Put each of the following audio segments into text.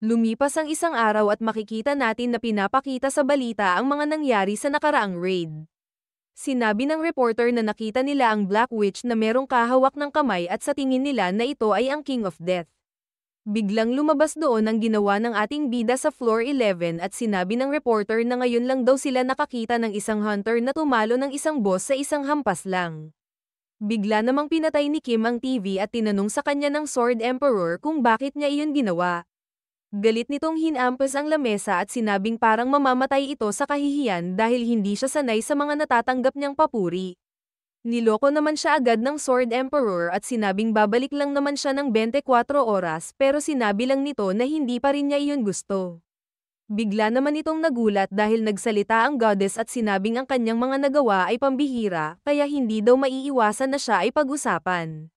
Lumipas ang isang araw at makikita natin na pinapakita sa balita ang mga nangyari sa nakaraang raid. Sinabi ng reporter na nakita nila ang Black Witch na merong kahawak ng kamay at sa tingin nila na ito ay ang King of Death. Biglang lumabas doon ang ginawa ng ating bida sa floor 11 at sinabi ng reporter na ngayon lang daw sila nakakita ng isang hunter na tumalo ng isang boss sa isang hampas lang. Bigla namang pinatay ni Kim ang TV at tinanong sa kanya ng Sword Emperor kung bakit niya iyon ginawa. Galit nitong hinampas ang lamesa at sinabing parang mamamatay ito sa kahihiyan dahil hindi siya sanay sa mga natatanggap niyang papuri. Niloko naman siya agad ng Sword Emperor at sinabing babalik lang naman siya ng 24 oras pero sinabi lang nito na hindi pa rin niya iyon gusto. Bigla naman itong nagulat dahil nagsalita ang goddess at sinabing ang kanyang mga nagawa ay pambihira kaya hindi daw maiiwasan na siya ay pag-usapan.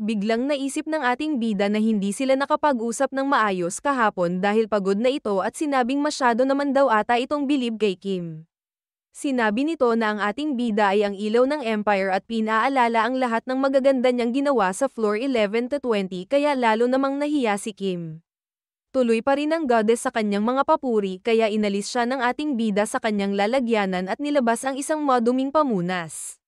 Biglang naisip ng ating bida na hindi sila nakapag-usap ng maayos kahapon dahil pagod na ito at sinabing masyado naman daw ata itong bilib kay Kim. Sinabi nito na ang ating bida ay ang ilaw ng Empire at pinaalala ang lahat ng magaganda niyang ginawa sa floor 11 to 20 kaya lalo namang nahiya si Kim. Tuloy pa rin ang goddess sa kanyang mga papuri kaya inalis siya ng ating bida sa kanyang lalagyanan at nilabas ang isang maduming pamunas.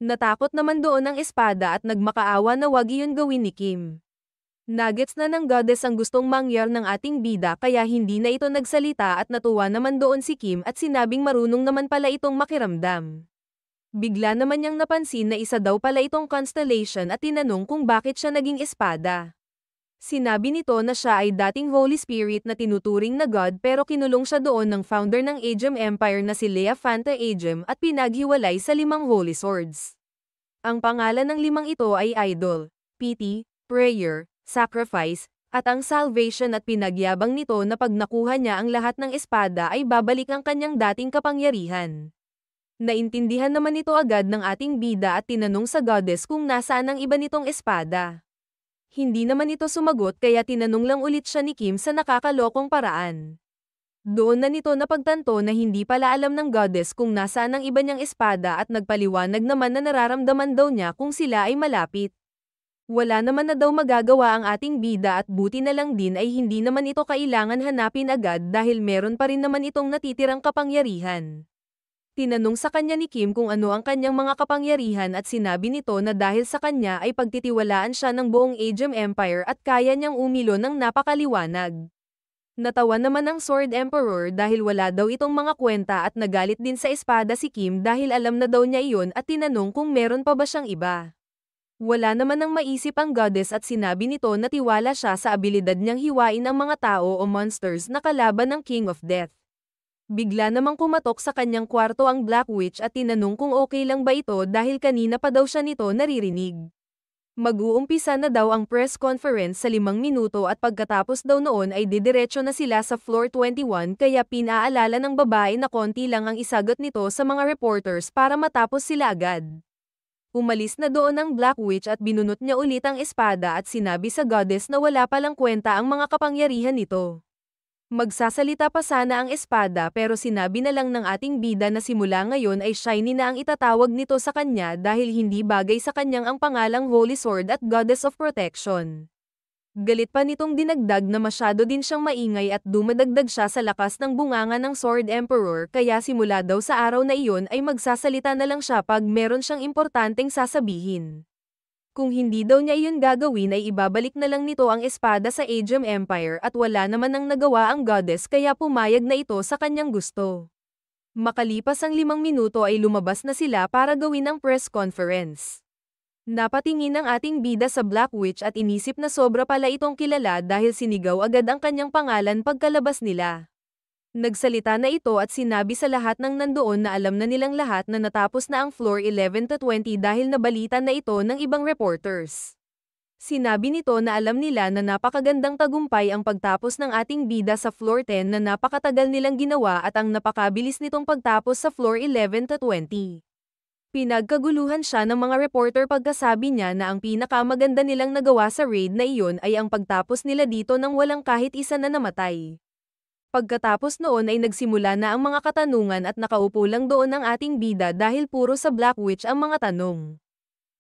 Natakot naman doon ang espada at nagmakaawa na wag iyon gawin ni Kim. Nuggets na ng goddess ang gustong mangyar ng ating bida kaya hindi na ito nagsalita at natuwa naman doon si Kim at sinabing marunong naman pala itong makiramdam. Bigla naman niyang napansin na isa daw pala itong constellation at tinanong kung bakit siya naging espada. Sinabi nito na siya ay dating Holy Spirit na tinuturing na God pero kinulong siya doon ng founder ng Aegem Empire na si Lea Fanta Aegem at pinaghiwalay sa 5 Holy Swords. Ang pangalan ng 5 ito ay Idol, Pity, Prayer, Sacrifice, at ang Salvation at pinagyabang nito na pag nakuha niya ang lahat ng espada ay babalik ang kanyang dating kapangyarihan. Naintindihan naman ito agad ng ating bida at tinanong sa goddess kung nasaan ang iba nitong espada. Hindi naman ito sumagot kaya tinanong lang ulit siya ni Kim sa nakakalokong paraan. Doon na nito napagtanto na hindi pala alam ng goddess kung nasaan ang iba niyang espada at nagpaliwanag naman na nararamdaman daw niya kung sila ay malapit. Wala naman na daw magagawa ang ating bida at buti na lang din ay hindi naman ito kailangan hanapin agad dahil meron pa rin naman itong natitirang kapangyarihan. Tinanong sa kanya ni Kim kung ano ang kanyang mga kapangyarihan at sinabi nito na dahil sa kanya ay pagtitiwalaan siya ng buong Aegem Empire at kaya niyang umilo ng napakaliwanag. Natawa naman ang Sword Emperor dahil wala daw itong mga kwenta at nagalit din sa espada si Kim dahil alam na daw niya iyon at tinanong kung meron pa ba siyang iba. Wala naman ang maisip ang goddess at sinabi nito na tiwala siya sa abilidad niyang hiwain ang mga tao o monsters na kalaban ng King of Death. Bigla namang kumatok sa kanyang kwarto ang Black Witch at tinanong kung okay lang ba ito dahil kanina pa daw siya nito naririnig. Mag-uumpisa na daw ang press conference sa 5 minuto at pagkatapos daw noon ay didiretso na sila sa floor 21 kaya pinaalala ng babae na konti lang ang isagot nito sa mga reporters para matapos sila agad. Umalis na doon ang Black Witch at binunot niya ulit ang espada at sinabi sa goddess na wala palang kwenta ang mga kapangyarihan nito. Magsasalita pa sana ang espada pero sinabi na lang ng ating bida na simula ngayon ay shiny na ang itatawag nito sa kanya dahil hindi bagay sa kanyang ang pangalang Holy Sword at Goddess of Protection. Galit pa nitong dinagdag na masyado din siyang maingay at dumadagdag siya sa lakas ng bunganga ng Sword Emperor kaya simula daw sa araw na iyon ay magsasalita na lang siya pag meron siyang importanteng sasabihin. Kung hindi daw niya iyon gagawin ay ibabalik na lang nito ang espada sa Aegem Empire at wala naman ang nagawa ang goddess kaya pumayag na ito sa kanyang gusto. Makalipas ang 5 minuto ay lumabas na sila para gawin ang press conference. Napatingin ang ating bida sa Black Witch at inisip na sobra pala itong kilala dahil sinigaw agad ang kanyang pangalan pagkalabas nila. Nagsalita na ito at sinabi sa lahat ng nandoon na alam na nilang lahat na natapos na ang floor 11 to 20 dahil nabalita na ito ng ibang reporters. Sinabi nito na alam nila na napakagandang tagumpay ang pagtapos ng ating bida sa floor 10 na napakatagal nilang ginawa at ang napakabilis nitong pagtapos sa floor 11 to 20. Pinagkaguluhan siya ng mga reporter pagkasabi niya na ang pinakamaganda nilang nagawa sa raid na iyon ay ang pagtapos nila dito nang walang kahit isa na namatay. Pagkatapos noon ay nagsimula na ang mga katanungan at nakaupo lang doon ang ating bida dahil puro sa Black Witch ang mga tanong.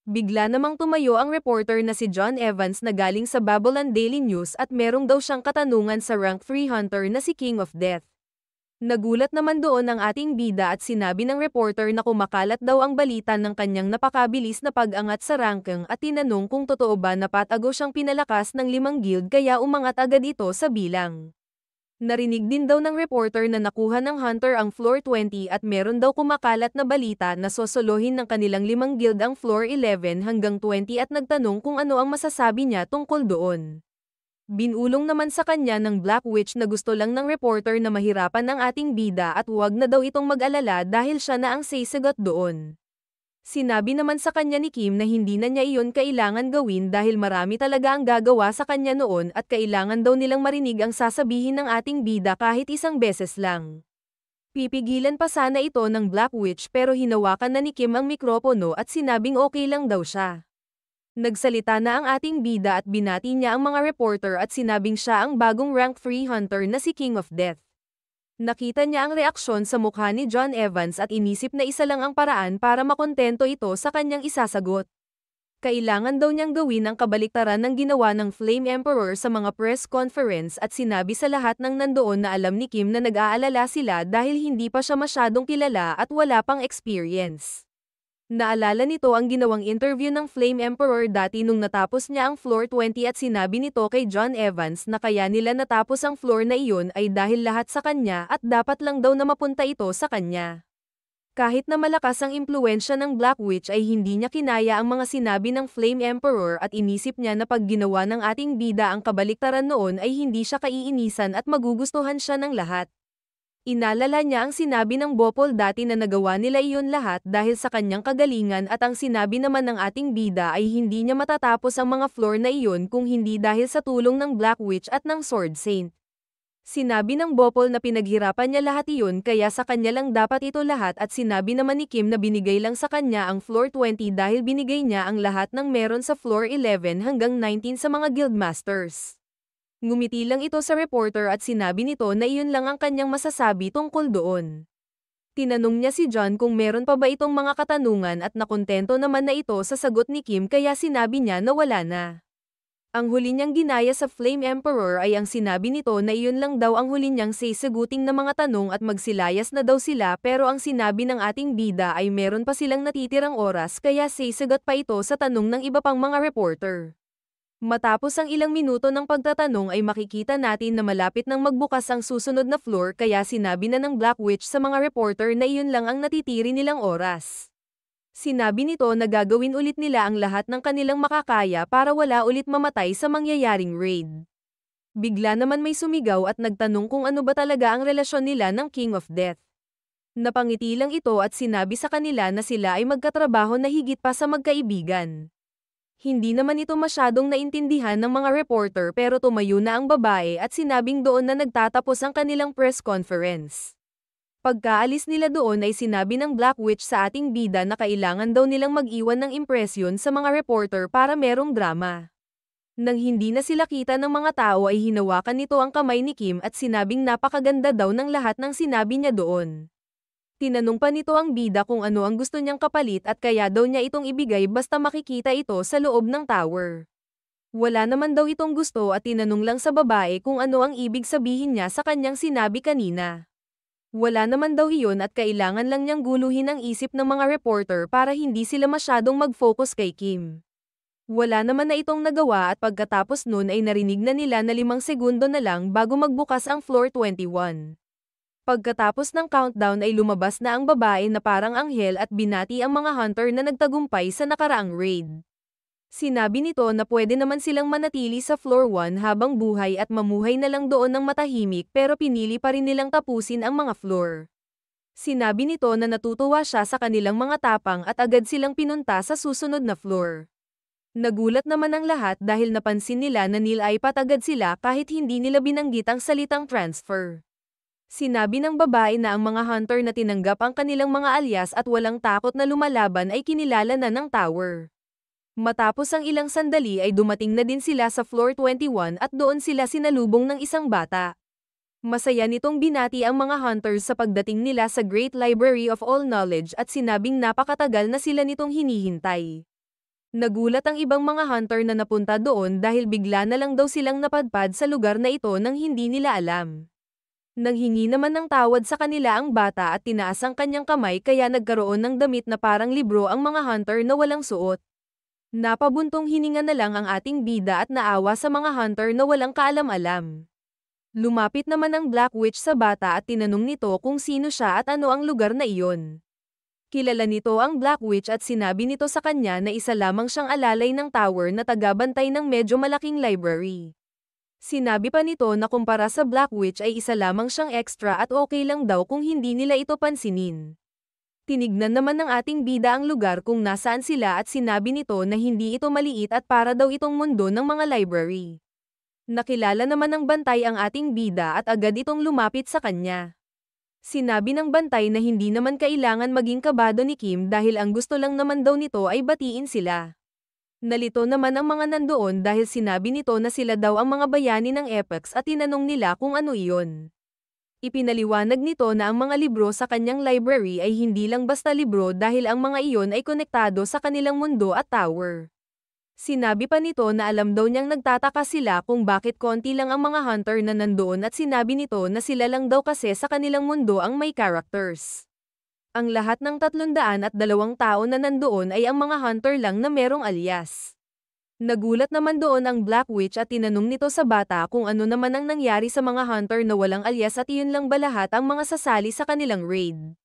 Bigla namang tumayo ang reporter na si John Evans na galing sa Babylon Daily News at merong daw siyang katanungan sa rank 3 hunter na si King of Death. Nagulat naman doon ang ating bida at sinabi ng reporter na kumakalat daw ang balita ng kanyang napakabilis na pag-angat sa ranking at tinanong kung totoo ba na patago siyang pinalakas ng 5 guild kaya umangat agad ito sa bilang. Narinig din daw ng reporter na nakuha ng hunter ang floor 20 at meron daw kumakalat na balita na sosolohin ng kanilang 5 guild ang floor 11 hanggang 20 at nagtanong kung ano ang masasabi niya tungkol doon. Binulong naman sa kanya ng Black Witch na gusto lang ng reporter na mahirapan ng ating bida at huwag na daw itong mag-alala dahil siya na ang sasagot doon. Sinabi naman sa kanya ni Kim na hindi na niya iyon kailangan gawin dahil marami talaga ang gagawa sa kanya noon at kailangan daw nilang marinig ang sasabihin ng ating bida kahit isang beses lang. Pipigilan pa sana ito ng Black Witch pero hinawakan na ni Kim ang mikropono at sinabing okay lang daw siya. Nagsalita na ang ating bida at binati niya ang mga reporter at sinabing siya ang bagong rank 3 hunter na si King of Death. Nakita niya ang reaksyon sa mukha ni John Evans at inisip na isa lang ang paraan para makontento ito sa kanyang isasagot. Kailangan daw niyang gawin ang kabaliktaran ng ginawa ng Flame Emperor sa mga press conference at sinabi sa lahat ng nandoon na alam ni Kim na nag-aalala sila dahil hindi pa siya masyadong kilala at wala pang experience. Naalala nito ang ginawang interview ng Flame Emperor dati nung natapos niya ang floor 20 at sinabi nito kay John Evans na kaya nila natapos ang floor na iyon ay dahil lahat sa kanya at dapat lang daw na mapunta ito sa kanya. Kahit na malakas ang impluensya ng Black Witch ay hindi niya kinaya ang mga sinabi ng Flame Emperor at inisip niya na pag ginawa ng ating bida ang kabaliktaran noon ay hindi siya kaiinisan at magugustuhan siya ng lahat. Inalala niya ang sinabi ng Bopol dati na nagawa nila iyon lahat dahil sa kanyang kagalingan at ang sinabi naman ng ating bida ay hindi niya matatapos ang mga floor na iyon kung hindi dahil sa tulong ng Black Witch at ng Sword Saint. Sinabi ng Bopol na pinaghirapan niya lahat iyon kaya sa kanya lang dapat ito lahat at sinabi naman ni Kim na binigay lang sa kanya ang floor 20 dahil binigay niya ang lahat ng meron sa floor 11 hanggang 19 sa mga guildmasters. Ngumiti lang ito sa reporter at sinabi nito na iyon lang ang kanyang masasabi tungkol doon. Tinanong niya si John kung meron pa ba itong mga katanungan at nakontento naman na ito sa sagot ni Kim kaya sinabi niya na wala na. Ang huli niyang ginaya sa Flame Emperor ay ang sinabi nito na iyon lang daw ang huli niyang sasaguting na mga tanong at magsilayas na daw sila pero ang sinabi ng ating bida ay meron pa silang natitirang oras kaya sasagot pa ito sa tanong ng iba pang mga reporter. Matapos ang ilang minuto ng pagtatanong ay makikita natin na malapit nang magbukas ang susunod na floor kaya sinabi na ng Black Witch sa mga reporter na iyon lang ang natitiri nilang oras. Sinabi nito na gagawin ulit nila ang lahat ng kanilang makakaya para wala ulit mamatay sa mangyayaring raid. Bigla naman may sumigaw at nagtanong kung ano ba talaga ang relasyon nila ng King of Death. Napangiti lang ito at sinabi sa kanila na sila ay magkatrabaho na higit pa sa magkaibigan. Hindi naman ito masyadong naintindihan ng mga reporter pero tumayo na ang babae at sinabing doon na nagtatapos ang kanilang press conference. Pagkaalis nila doon ay sinabi ng Black Witch sa ating bida na kailangan daw nilang mag-iwan ng impresyon sa mga reporter para merong drama. Nang hindi na sila kita ng mga tao ay hinawakan nito ang kamay ni Kim at sinabing napakaganda daw ng lahat ng sinabi niya doon. Tinanong pa nito ang bida kung ano ang gusto niyang kapalit at kaya daw niya itong ibigay basta makikita ito sa loob ng tower. Wala naman daw itong gusto at tinanong lang sa babae kung ano ang ibig sabihin niya sa kanyang sinabi kanina. Wala naman daw iyon at kailangan lang niyang guluhin ang isip ng mga reporter para hindi sila masyadong mag-focus kay Kim. Wala naman na itong nagawa at pagkatapos nun ay narinig na nila na 5 segundo na lang bago magbukas ang floor 21. Pagkatapos ng countdown ay lumabas na ang babae na parang anghel at binati ang mga hunter na nagtagumpay sa nakaraang raid. Sinabi nito na pwede naman silang manatili sa floor 1 habang buhay at mamuhay na lang doon ng matahimik pero pinili pa rin nilang tapusin ang mga floor. Sinabi nito na natutuwa siya sa kanilang mga tapang at agad silang pinunta sa susunod na floor. Nagulat naman ang lahat dahil napansin nila na nilipat agad sila kahit hindi nila binanggit ang salitang transfer. Sinabi ng babae na ang mga hunter na tinanggap ang kanilang mga alyas at walang takot na lumalaban ay kinilala na ng tower. Matapos ang ilang sandali ay dumating na din sila sa floor 21 at doon sila sinalubong ng isang bata. Masaya nitong binati ang mga hunters sa pagdating nila sa Great Library of All Knowledge at sinabing napakatagal na sila nitong hinihintay. Nagulat ang ibang mga hunter na napunta doon dahil bigla na lang daw silang napadpad sa lugar na ito nang hindi nila alam. Nanghingi naman ng tawad sa kanila ang bata at tinaas ang kanyang kamay kaya nagkaroon ng damit na parang libro ang mga hunter na walang suot. Napabuntong hininga na lang ang ating bida at naawa sa mga hunter na walang kaalam-alam. Lumapit naman ang Black Witch sa bata at tinanong nito kung sino siya at ano ang lugar na iyon. Kilala nito ang Black Witch at sinabi nito sa kanya na isa lamang siyang alalay ng tower na tagabantay ng medyo malaking library. Sinabi pa nito na kumpara sa Black Witch ay isa lamang siyang extra at okay lang daw kung hindi nila ito pansinin. Tinignan naman ng ating bida ang lugar kung nasaan sila at sinabi nito na hindi ito maliit at para daw itong mundo ng mga library. Nakilala naman ng bantay ang ating bida at agad itong lumapit sa kanya. Sinabi ng bantay na hindi naman kailangan maging kabado ni Kim dahil ang gusto lang naman daw nito ay batiin sila. Nalito naman ang mga nandoon dahil sinabi nito na sila daw ang mga bayani ng Apex at tinanong nila kung ano iyon. Ipinaliwanag nito na ang mga libro sa kanyang library ay hindi lang basta libro dahil ang mga iyon ay konektado sa kanilang mundo at tower. Sinabi pa nito na alam daw niyang nagtataka sila kung bakit konti lang ang mga hunter na nandoon at sinabi nito na sila lang daw kasi sa kanilang mundo ang may characters. Ang lahat ng 302 tao na nandoon ay ang mga hunter lang na merong alias. Nagulat naman doon ang Black Witch at tinanong nito sa bata kung ano naman ang nangyari sa mga hunter na walang alias at iyon lang ba lahat ang mga sasali sa kanilang raid.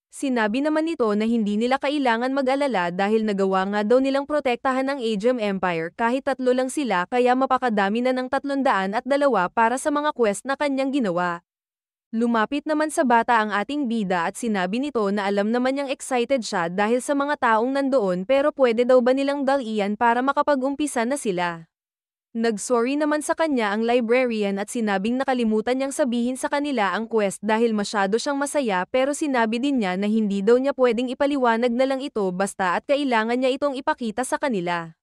Sinabi naman nito na hindi nila kailangan mag-alala dahil nagawa nga daw nilang protektahan ang Aegean Empire kahit 3 lang sila kaya mapakadami na ng 302 para sa mga quest na kanyang ginawa. Lumapit naman sa bata ang ating bida at sinabi nito na alam naman niyang excited siya dahil sa mga taong nandoon pero pwede daw ba nilang dalian para makapag-umpisa na sila. Nag-sorry naman sa kanya ang librarian at sinabing nakalimutan niyang sabihin sa kanila ang quest dahil masyado siyang masaya pero sinabi din niya na hindi daw niya pwedeng ipaliwanag na lang ito basta at kailangan niya itong ipakita sa kanila.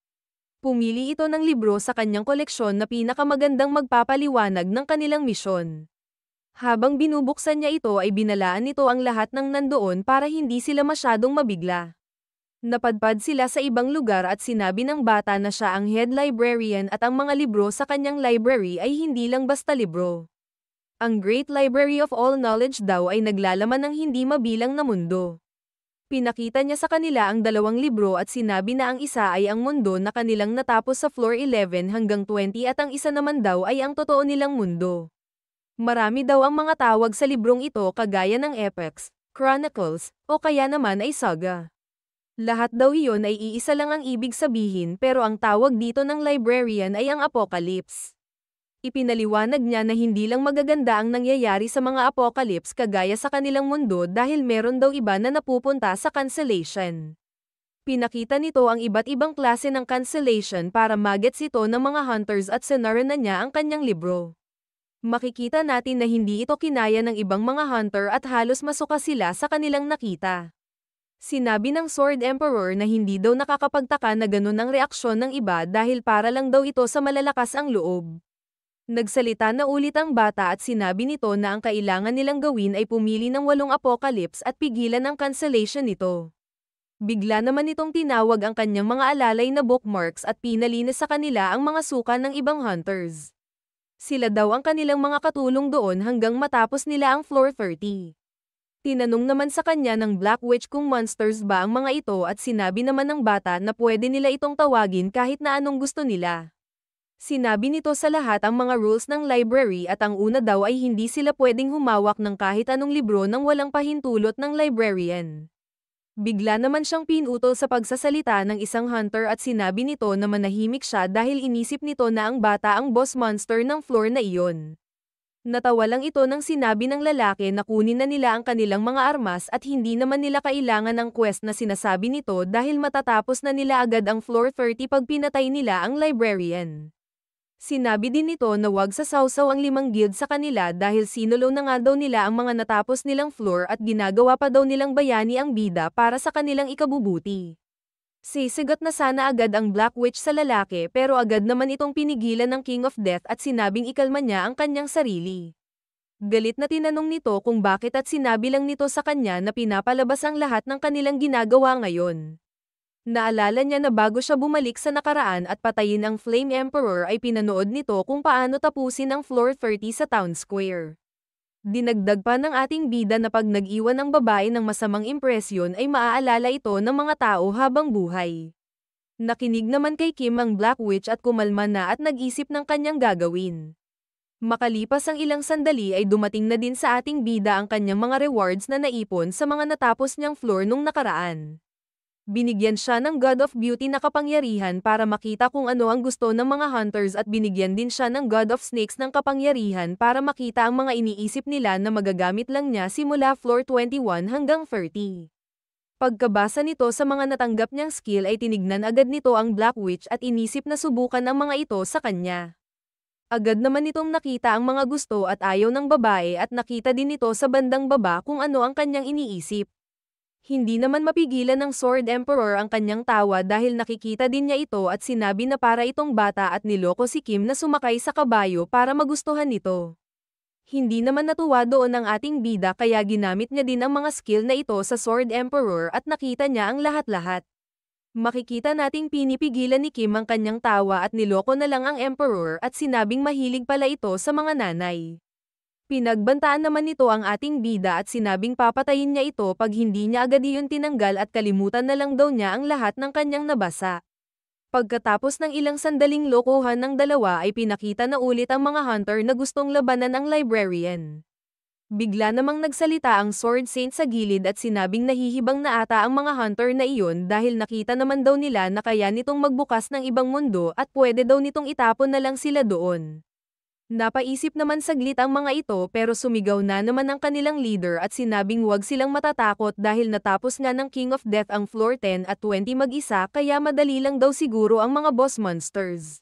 Pumili ito ng libro sa kanyang koleksyon na pinakamagandang magpapaliwanag ng kanilang misyon. Habang binubuksan niya ito ay binalaan nito ang lahat ng nandoon para hindi sila masyadong mabigla. Napadpad sila sa ibang lugar at sinabi ng bata na siya ang head librarian at ang mga libro sa kanyang library ay hindi lang basta libro. Ang Great Library of All Knowledge daw ay naglalaman ng hindi mabilang na mundo. Pinakita niya sa kanila ang 2 libro at sinabi na ang isa ay ang mundo na kanilang natapos sa floor 11 hanggang 20 at ang isa naman daw ay ang totoo nilang mundo. Marami daw ang mga tawag sa librong ito kagaya ng Apex, Chronicles, o kaya naman ay Saga. Lahat daw iyon ay iisa lang ang ibig sabihin pero ang tawag dito ng librarian ay ang Apocalypse. Ipinaliwanag niya na hindi lang magaganda ang nangyayari sa mga Apocalypse kagaya sa kanilang mundo dahil meron daw iba na napupunta sa cancellation. Pinakita nito ang iba't ibang klase ng cancellation para magets ito ng mga hunters at sinara na niya ang kanyang libro. Makikita natin na hindi ito kinaya ng ibang mga hunter at halos masuka sila sa kanilang nakita. Sinabi ng Sword Emperor na hindi daw nakakapagtaka na ganun ang reaksyon ng iba dahil para lang daw ito sa malalakas ang loob. Nagsalita na ulit ang bata at sinabi nito na ang kailangan nilang gawin ay pumili ng 8 apocalypse at pigilan ang cancellation nito. Bigla naman itong tinawag ang kanyang mga alalay na bookmarks at pinalinis sa kanila ang mga suka ng ibang hunters. Sila daw ang kanilang mga katulong doon hanggang matapos nila ang floor 30. Tinanong naman sa kanya ng Black Witch kung monsters ba ang mga ito at sinabi naman ng bata na pwede nila itong tawagin kahit na anong gusto nila. Sinabi nito sa lahat ang mga rules ng library at ang una daw ay hindi sila pwedeng humawak ng kahit anong libro nang walang pahintulot ng librarian. Bigla naman siyang pinutol sa pagsasalita ng isang hunter at sinabi nito na manahimik siya dahil inisip nito na ang bata ang boss monster ng floor na iyon. Natawa lang ito nang sinabi ng lalaki na kunin na nila ang kanilang mga armas at hindi naman nila kailangan ng quest na sinasabi nito dahil matatapos na nila agad ang floor 30 pag pinatay nila ang librarian. Sinabi din nito na wag sasawsaw ang 5 guild sa kanila dahil sinulo na nga daw nila ang mga natapos nilang floor at ginagawa pa daw nilang bayani ang bida para sa kanilang ikabubuti. Sisigat na sana agad ang Black Witch sa lalaki pero agad naman itong pinigilan ng King of Death at sinabing ikalma niya ang kanyang sarili. Galit na tinanong nito kung bakit at sinabi lang nito sa kanya na pinapalabas ang lahat ng kanilang ginagawa ngayon. Naalala niya na bago siya bumalik sa nakaraan at patayin ang Flame Emperor ay pinanood nito kung paano tapusin ang Floor 30 sa Town Square. Dinagdag pa ng ating bida na pag nag-iwan ang babae ng masamang impresyon ay maaalala ito ng mga tao habang buhay. Nakinig naman kay Kim ang Black Witch at kumalma na at nag-isip ng kanyang gagawin. Makalipas ang ilang sandali ay dumating na din sa ating bida ang kanyang mga rewards na naipon sa mga natapos niyang floor nung nakaraan. Binigyan siya ng God of Beauty na kapangyarihan para makita kung ano ang gusto ng mga hunters at binigyan din siya ng God of Snakes ng kapangyarihan para makita ang mga iniisip nila na magagamit lang niya simula floor 21 hanggang 30. Pagkabasa nito sa mga natanggap niyang skill ay tinignan agad nito ang Black Witch at inisip na subukan ang mga ito sa kanya. Agad naman nitong nakita ang mga gusto at ayaw ng babae at nakita din nito sa bandang baba kung ano ang kanyang iniisip. Hindi naman mapigilan ng Sword Emperor ang kanyang tawa dahil nakikita din niya ito at sinabi na para itong bata at niloko si Kim na sumakay sa kabayo para magustuhan nito. Hindi naman natuwa doon ang ating bida kaya ginamit niya din ang mga skill na ito sa Sword Emperor at nakita niya ang lahat-lahat. Makikita nating pinipigilan ni Kim ang kanyang tawa at niloko na lang ang Emperor at sinabing mahilig pala ito sa mga nanay. Pinagbantaan naman nito ang ating bida at sinabing papatayin niya ito pag hindi niya agad iyon tinanggal at kalimutan na lang daw niya ang lahat ng kanyang nabasa. Pagkatapos ng ilang sandaling lokohan ng dalawa ay pinakita na ulit ang mga hunter na gustong labanan ang librarian. Bigla namang nagsalita ang Sword Saint sa gilid at sinabing nahihibang na ata ang mga hunter na iyon dahil nakita naman daw nila na kaya nitong magbukas ng ibang mundo at pwede daw nitong itapon na lang sila doon. Napaisip naman saglit ang mga ito pero sumigaw na naman ang kanilang leader at sinabing huwag silang matatakot dahil natapos nga ng King of Death ang floor 10 at 20 mag-isa kaya madali lang daw siguro ang mga boss monsters.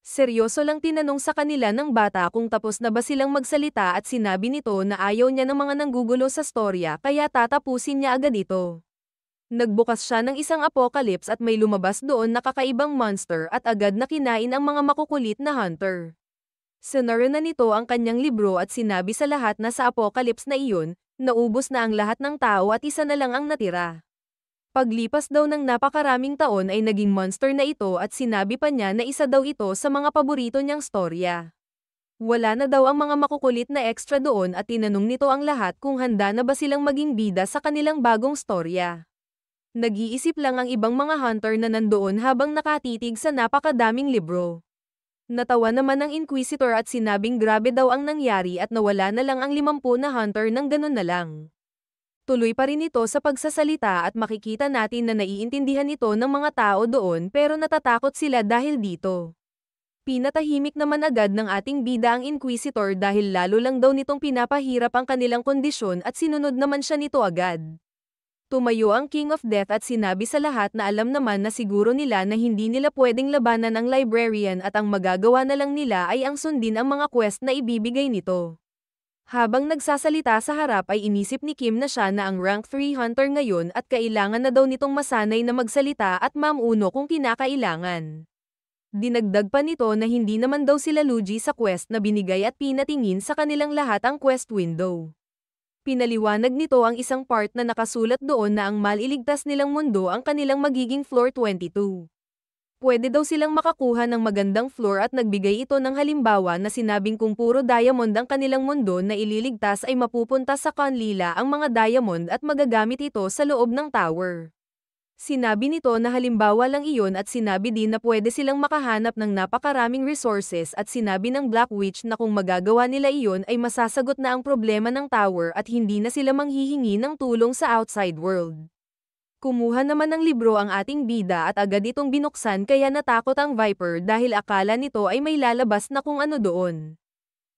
Seryoso lang tinanong sa kanila ng bata kung tapos na ba silang magsalita at sinabi nito na ayaw niya ng mga nanggugulo sa storya kaya tatapusin niya agad ito. Nagbukas siya ng isang apocalypse at may lumabas doon na kakaibang monster at agad na kinain ang mga makukulit na hunter. Sinara na nito ang kanyang libro at sinabi sa lahat na sa apocalypse na iyon, naubos na ang lahat ng tao at isa na lang ang natira. Paglipas daw ng napakaraming taon ay naging monster na ito at sinabi pa niya na isa daw ito sa mga paborito niyang storya. Wala na daw ang mga makukulit na extra doon at tinanong nito ang lahat kung handa na ba silang maging bida sa kanilang bagong storya. Nag-iisip lang ang ibang mga hunter na nandoon habang nakatitig sa napakadaming libro. Natawa naman ang Inquisitor at sinabing grabe daw ang nangyari at nawala na lang ang 50 na hunter nang ganun na lang. Tuloy pa rin ito sa pagsasalita at makikita natin na naiintindihan ito ng mga tao doon pero natatakot sila dahil dito. Pinatahimik naman agad ng ating bida ang Inquisitor dahil lalo lang daw nitong pinapahirap ang kanilang kondisyon at sinunod naman siya nito agad. Tumayo ang King of Death at sinabi sa lahat na alam naman na siguro nila na hindi nila pwedeng labanan ang librarian at ang magagawa na lang nila ay ang sundin ang mga quest na ibibigay nito. Habang nagsasalita sa harap ay inisip ni Kim na siya na ang rank 3 hunter ngayon at kailangan na daw nitong masanay na magsalita at mamuno kung kinakailangan. Dinagdag pa nito na hindi naman daw sila lugi sa quest na binigay at pinatingin sa kanilang lahat ang quest window. Pinaliwanag nito ang isang part na nakasulat doon na ang maliligtas nilang mundo ang kanilang magiging floor 22. Pwede daw silang makakuha ng magandang floor at nagbigay ito ng halimbawa na sinabing kung puro diamond ang kanilang mundo na ililigtas ay mapupunta sa kanlila ang mga diamond at magagamit ito sa loob ng tower. Sinabi nito na halimbawa lang iyon at sinabi din na pwede silang makahanap ng napakaraming resources at sinabi ng Black Witch na kung magagawa nila iyon ay masasagot na ang problema ng tower at hindi na sila manghihingi ng tulong sa outside world. Kumuha naman ng libro ang ating bida at agad itong binuksan kaya natakot ang Viper dahil akala nito ay may lalabas na kung ano doon.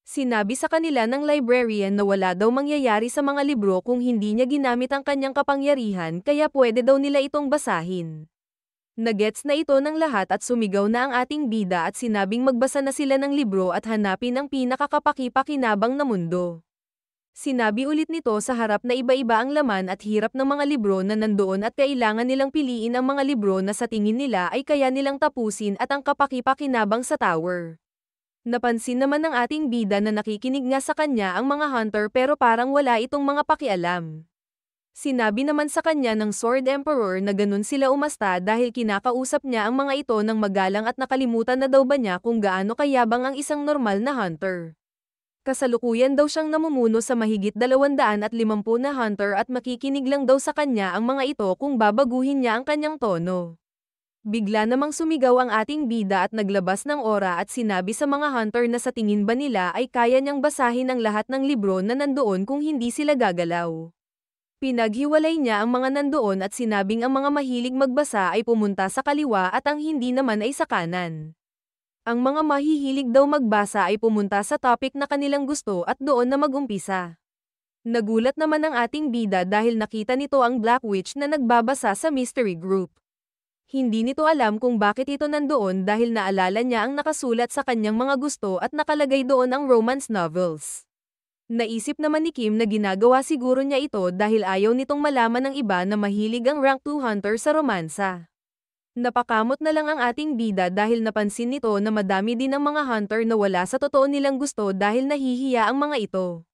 Sinabi sa kanila ng librarian na wala daw mangyayari sa mga libro kung hindi niya ginamit ang kanyang kapangyarihan kaya pwede daw nila itong basahin. Nagets na ito ng lahat at sumigaw na ang ating bida at sinabing magbasa na sila ng libro at hanapin ang pinakakapaki-pakinabang na mundo. Sinabi ulit nito sa harap na iba-iba ang laman at hirap ng mga libro na nandoon at kailangan nilang piliin ang mga libro na sa tingin nila ay kaya nilang tapusin at ang kapaki-pakinabang sa tower. Napansin naman ng ating bida na nakikinig nga sa kanya ang mga hunter pero parang wala itong mga pakialam. Sinabi naman sa kanya ng Sword Emperor na ganun sila umasta dahil kinakausap niya ang mga ito ng magalang at nakalimutan na daw ba niya kung gaano kayabang ang isang normal na hunter. Kasalukuyan daw siyang namumuno sa mahigit 250 na hunter at makikinig lang daw sa kanya ang mga ito kung babaguhin niya ang kanyang tono. Bigla namang sumigaw ang ating bida at naglabas ng aura at sinabi sa mga hunter na sa tingin ba nila ay kaya niyang basahin ang lahat ng libro na nandoon kung hindi sila gagalaw. Pinaghiwalay niya ang mga nandoon at sinabing ang mga mahilig magbasa ay pumunta sa kaliwa at ang hindi naman ay sa kanan. Ang mga mahihilig daw magbasa ay pumunta sa topic na kanilang gusto at doon na mag-umpisa. Nagulat naman ang ating bida dahil nakita nito ang Black Witch na nagbabasa sa mystery group. Hindi nito alam kung bakit ito nandoon dahil naalala niya ang nakasulat sa kanyang mga gusto at nakalagay doon ang romance novels. Naisip naman ni Kim na ginagawa siguro niya ito dahil ayaw nitong malaman ng iba na mahilig ang rank 2 hunter sa romansa. Napakamot na lang ang ating bida dahil napansin nito na madami din ang mga hunter na wala sa totoo nilang gusto dahil nahihiya ang mga ito.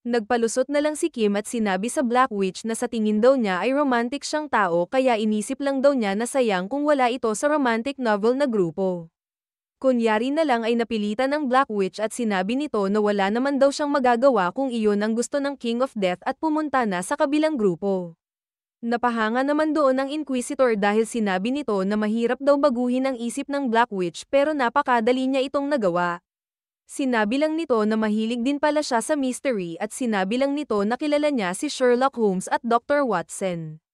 Nagpalusot na lang si Kim at sinabi sa Black Witch na sa tingin daw niya ay romantic siyang tao kaya inisip lang daw niya na sayang kung wala ito sa romantic novel na grupo. Kunyari na lang ay napilitan ng Black Witch at sinabi nito na wala naman daw siyang magagawa kung iyon ang gusto ng King of Death at pumunta na sa kabilang grupo. Napahanga naman doon ang Inquisitor dahil sinabi nito na mahirap daw baguhin ang isip ng Black Witch pero napakadali niya itong nagawa. Sinabi lang nito na mahilig din pala siya sa mystery at sinabi lang nito na kilala niya si Sherlock Holmes at Dr. Watson.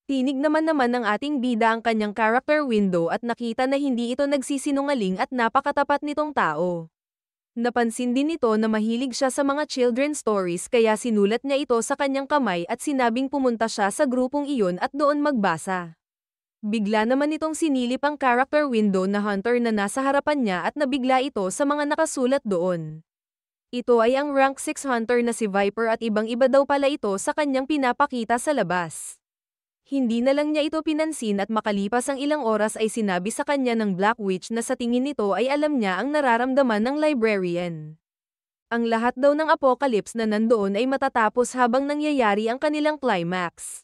Tinig naman ng ating bida ang kanyang character window at nakita na hindi ito nagsisinungaling at napakatapat nitong tao. Napansin din nito na mahilig siya sa mga children's stories kaya sinulat niya ito sa kanyang kamay at sinabing pumunta siya sa grupong iyon at doon magbasa. Bigla naman itong sinilip ang character window na hunter na nasa harapan niya at nabigla ito sa mga nakasulat doon. Ito ay ang rank 6 hunter na si Viper at ibang-iba daw pala ito sa kanyang pinapakita sa labas. Hindi na lang niya ito pinansin at makalipas ang ilang oras ay sinabi sa kanya ng Black Witch na sa tingin nito ay alam niya ang nararamdaman ng librarian. Ang lahat daw ng apocalypse na nandoon ay matatapos habang nangyayari ang kanilang climax.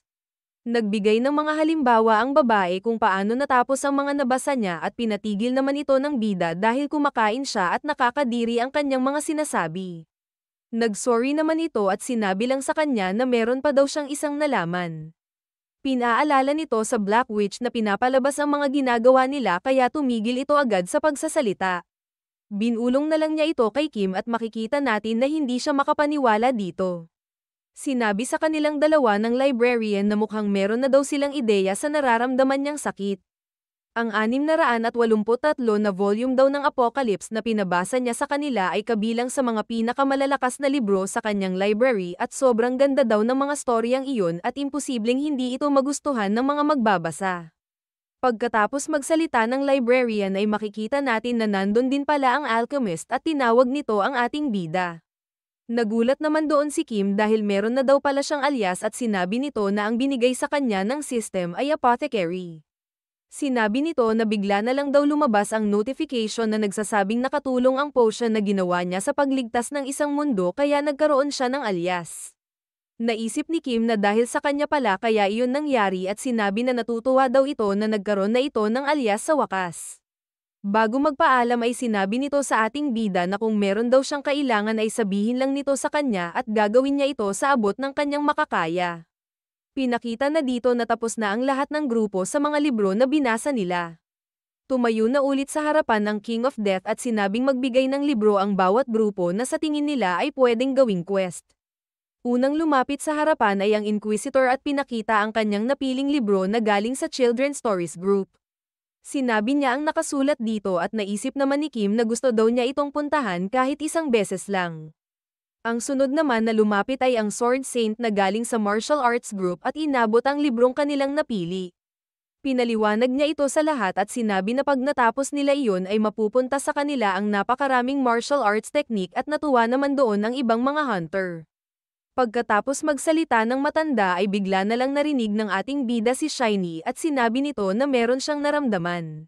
Nagbigay ng mga halimbawa ang babae kung paano natapos ang mga nabasa niya at pinatigil naman ito ng bida dahil kumakain siya at nakakadiri ang kanyang mga sinasabi. Nagsorry naman ito at sinabi lang sa kanya na meron pa daw siyang isang nalaman. Pinaalala nito sa Black Witch na pinapalabas ang mga ginagawa nila kaya tumigil ito agad sa pagsasalita. Binulong na lang niya ito kay Kim at makikita natin na hindi siya makapaniwala dito. Sinabi sa kanilang dalawa ng librarian na mukhang meron na daw silang ideya sa nararamdaman niyang sakit. Ang 683 na volume daw ng Apocalypse na pinabasa niya sa kanila ay kabilang sa mga pinakamalalakas na libro sa kanyang library at sobrang ganda daw ng mga storyang iyon at imposibleng hindi ito magustuhan ng mga magbabasa. Pagkatapos magsalita ng librarian ay makikita natin na nandun din pala ang alchemist at tinawag nito ang ating bida. Nagulat naman doon si Kim dahil meron na daw pala siyang alias at sinabi nito na ang binigay sa kanya ng system ay apothecary. Sinabi nito na bigla na lang daw lumabas ang notification na nagsasabing nakatulong ang potion na ginawa niya sa pagligtas ng isang mundo kaya nagkaroon siya ng alias. Naisip ni Kim na dahil sa kanya pala kaya iyon nangyari at sinabi na natutuwa daw ito na nagkaroon na ito ng alias sa wakas. Bago magpaalam ay sinabi nito sa ating bida na kung meron daw siyang kailangan ay sabihin lang nito sa kanya at gagawin niya ito sa abot ng kanyang makakaya. Pinakita na dito na tapos na ang lahat ng grupo sa mga libro na binasa nila. Tumayo na ulit sa harapan ng King of Death at sinabing magbigay ng libro ang bawat grupo na sa tingin nila ay pwedeng gawing quest. Unang lumapit sa harapan ay ang Inquisitor at pinakita ang kanyang napiling libro na galing sa Children's Stories Group. Sinabi niya ang nakasulat dito at naisip naman ni Kim na gusto daw niya itong puntahan kahit isang beses lang. Ang sunod naman na lumapit ay ang Sword Saint na galing sa Martial Arts Group at inabot ang librong kanilang napili. Pinaliwanag niya ito sa lahat at sinabi na pag natapos nila iyon ay mapupunta sa kanila ang napakaraming martial arts technique at natuwa naman doon ang ibang mga hunter. Pagkatapos magsalita ng matanda ay bigla na lang narinig ng ating bida si Shiny at sinabi nito na meron siyang naramdaman.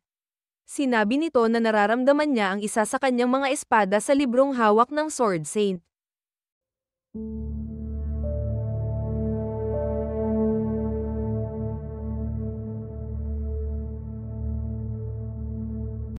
Sinabi nito na nararamdaman niya ang isa sa kanyang mga espada sa librong hawak ng Sword Saint.